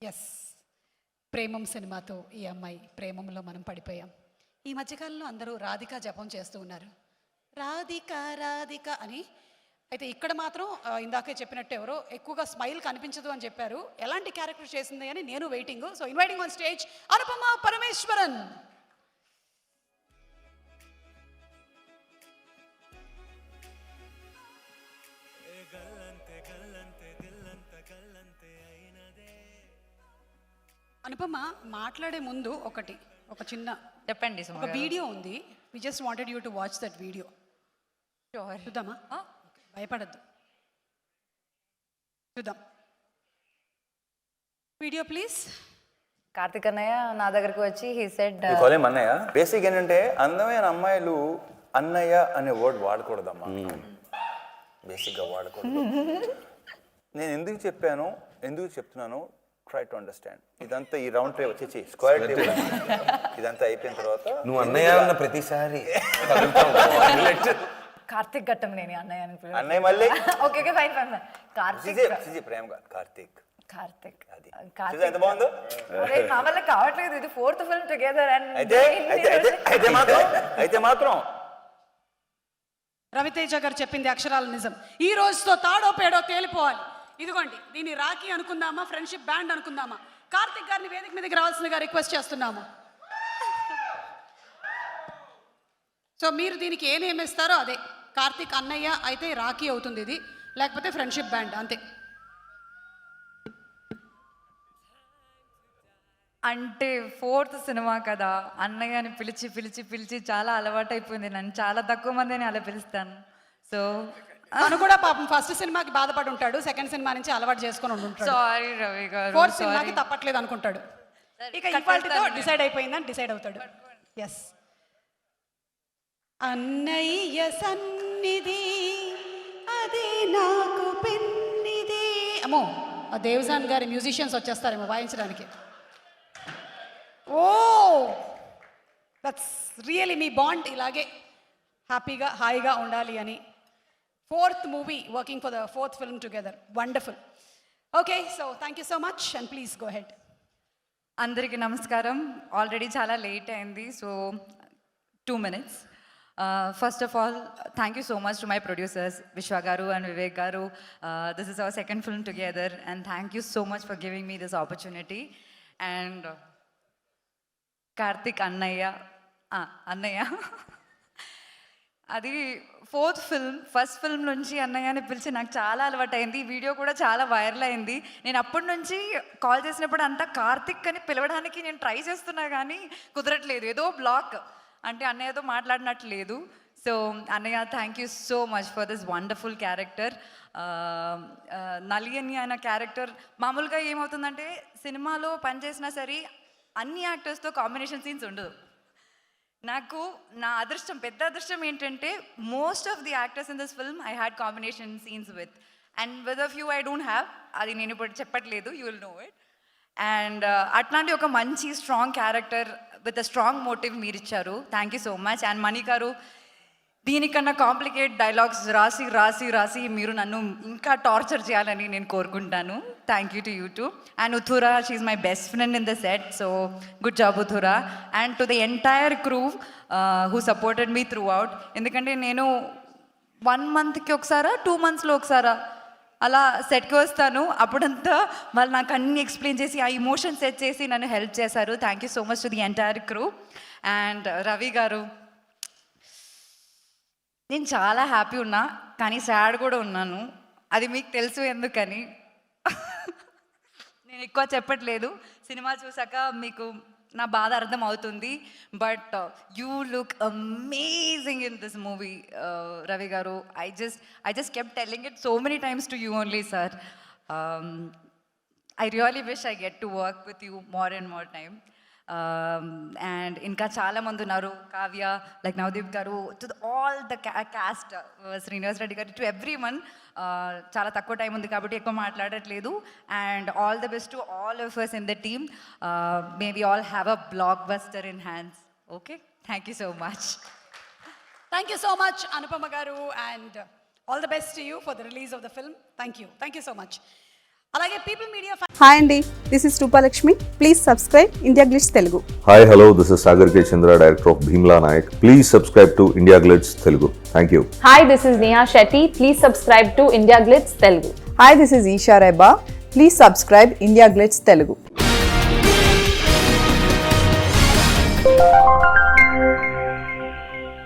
Yes, Premam సినిమాతో ఈ అమ్మాయి ప్రేమంలో మనం పడిపోయాం. ఈ మధ్యకాలంలో అందరూ రాధిక జపం చేస్తూ ఉన్నారు, రాధిక రాధిక అని. అయితే ఇక్కడ మాత్రం ఇందాకే చెప్పినట్టు ఎవరో ఎక్కువగా స్మైల్ కనిపించదు అని చెప్పారు. ఎలాంటి క్యారెక్టర్ చేసింది అని నేను waiting. So inviting on stage Anupama Parameswaran. Anupama మాట్లాడే ముందు ఒక చిన్న చెప్పండి. ఒక వీడియో ఉంది. We just wanted you to watch that video. చూద్దామా? భయపడద్దు, చూద్దాం. Video please. కార్తిక్ అన్నయ్య నా దగ్గరకు వచ్చి హీ సెడ్ అన్నయ్య. బేసిక్ ఏంటంటే అందమైన అమ్మాయిలు అన్నయ్య అనే వర్డ్ వాడకూడదమ్మా, బేసిక్గా వాడకూడదు. నేను ఎందుకు చెప్తున్నాను, ట్రై టు అండర్స్టాండ్. ఇదంతా ఈ రౌండ్ టేబుల్ వచ్చి స్క్వేర్ టేబుల్ ఇదంతా అయిపోయిన తర్వాత నువ్వు అన్నయ్య అన్న ప్రతిసారి కార్తిక్ ఘట్టం నేను అన్నయ్య మళ్ళీ ఓకే ఫైన్ ఫైన్ కార్తీక్ ప్రేమగా కార్తీక్ కార్తిక్ ఎంత బాగుందో. నా వల్ల కావట్లేదు, ఇది 4th ఫిల్మ్ టుగెదర్. అయితే మాత్రం రవితేజ గారు చెప్పింది అక్షరాల నిజం. ఈ రోజుతో తాడో పేడో తేలిపోవాలి. ఇదిగోండి, దీన్ని రాఖీ అనుకుందామా, ఫ్రెండ్షిప్ బ్యాండ్ అనుకుందామా? కార్తిక్ గారిని వేదిక మీదకి రావాల్సిందిగా రిక్వెస్ట్ చేస్తున్నాము. సో మీరు దీనికి ఏ నేమ్ ఇస్తారో అదే. కార్తిక్ అన్నయ్య అయితే రాఖీ అవుతుంది ఇది, లేకపోతే ఫ్రెండ్షిప్ బ్యాండ్, అంతే. అంటే 4th సినిమా కదా, అన్నయ్య అని పిలిచి పిలిచి పిలిచి చాలా అలవాటు అయిపోయింది. నన్ను చాలా తక్కువ మందిని అలా పిలుస్తాను. సో తను కూడా పాపం ఫస్ట్ సినిమాకి బాధపడి ఉంటాడు, సెకండ్ సినిమా నుంచి అలవాటు చేసుకొని ఉంటాడు. సారీ రవి గారు, 4th సినిమాకి తప్పట్లేదు అనుకుంటాడు. ఇక ఇవాల్టితో డిసైడ్ అయిపోయిందని డిసైడ్ అవుతాడు. ఎస్. అన్నయ్య సన్నిధి అదే నాకు పెన్నిది. అమ్మో, ఆ దేవజాన్ గారి మ్యూజిషియన్స్ వచ్చేస్తారేమో వాయించడానికి. ఓ, దట్స్ రియలీ మీ బాండ్ ఇలాగే హ్యాపీగా హాయిగా ఉండాలి అని. 4th movie, working for the 4th film together. Wonderful. Okay, so thank you so much and please go ahead. అందరికీ నమస్కారం. ఆల్రెడీ చాలా లేట్ అయింది, so 2 minutes. First of all, thank you so much to my producers, Vishwa Garu and Vivek Garu. This is our second film together and thank you so much for giving me this opportunity. And Karthik Annaya, అది 4th film. First film నుంచి అన్నయ్య అని పిలిచి నాకు చాలా అలవాటు అయింది. ఈ వీడియో కూడా చాలా వైరల్ అయింది. నేను అప్పటి నుంచి కాల్ చేసినప్పుడు అంతా కార్తిక్ అని పిలవడానికి నేను ట్రై చేస్తున్నా కానీ కుదరట్లేదు. ఏదో బ్లాక్, అంటే అన్నయ్యతో మాట్లాడినట్టు లేదు. సో అన్నయ్య, thank you so much for this wonderful character. నలియని అన్న క్యారెక్టర్ మామూలుగా ఏమవుతుందంటే సినిమాలో పనిచేసినా సరే అన్ని యాక్టర్స్తో కాంబినేషన్ సీన్స్ ఉండదు. నాకు నా అదృష్టం, పెద్ద అదృష్టం ఏంటంటే most of the actors in this film I had combination scenes with, and with a few I don't have. అది నేను ఇప్పుడు చెప్పట్లేదు, you will know it. And అట్లాంటి ఒక మంచి strong character with a strong motive మీరు ఇచ్చారు. Thank you so much. And Mani గారు, దీనికన్నా కాంప్లికేట్ డైలాగ్స్ రాసి రాసి రాసి మీరు నన్ను ఇంకా టార్చర్ చేయాలని నేను కోరుకుంటాను. Thank you to you too. And Uthura, she my best friend in the set, so good job Uthura. And to the entire crew who supported me throughout. ఎందుకంటే నేను 1 monthకి ఒకసారా 2 monthsలో ఒకసారా అలా సెట్కి వస్తాను. అప్పుడంతా వాళ్ళు నాకు అన్నీ ఎక్స్ప్లెయిన్ చేసి ఆ ఇమోషన్ సెట్ చేసి నన్ను హెల్ప్ చేశారు. Thank you so much to the entire crew. And Ravi గారు, నేను చాలా హ్యాపీ ఉన్నా కానీ సాడ్ కూడా ఉన్నాను. అది మీకు తెలుసు ఎందుకని. నేను ఎక్కువ చెప్పట్లేదు, సినిమా చూసాక మీకు నా బాధ అర్థం అవుతుంది. But you look amazing in this movie Ravi గారు. I just kept telling it so many times to you only sir. I really wish I get to work with you more and more time. అండ్ ఇంకా చాలామంది ఉన్నారు, Kavya, like Navdeep గారు, to all the cast, Srinivas Reddy గారు, to every one. చాలా తక్కువ time ఉంది కాబట్టి ఎక్కువ మాట్లాడట్లేదు. And all the best to all of us in the team. May we all have a blockbuster in hands. Okay, thank you so much. Thank you so much Anupama గారు, and all the best to you for the release of the film. Thank you so much. అలాగే people media hi అండి, this is Rupalakshmi. Please subscribe India glitz Telugu. Hi, hello, this is Sagar K. Chandra, director of Bhimla Nayak. Please subscribe to India Glitz Telugu. Thank you. Hi, this is Neha Shetty. Please subscribe to India Glitz Telugu. Hi, this is Esha Rebba. Please subscribe India glitz Telugu.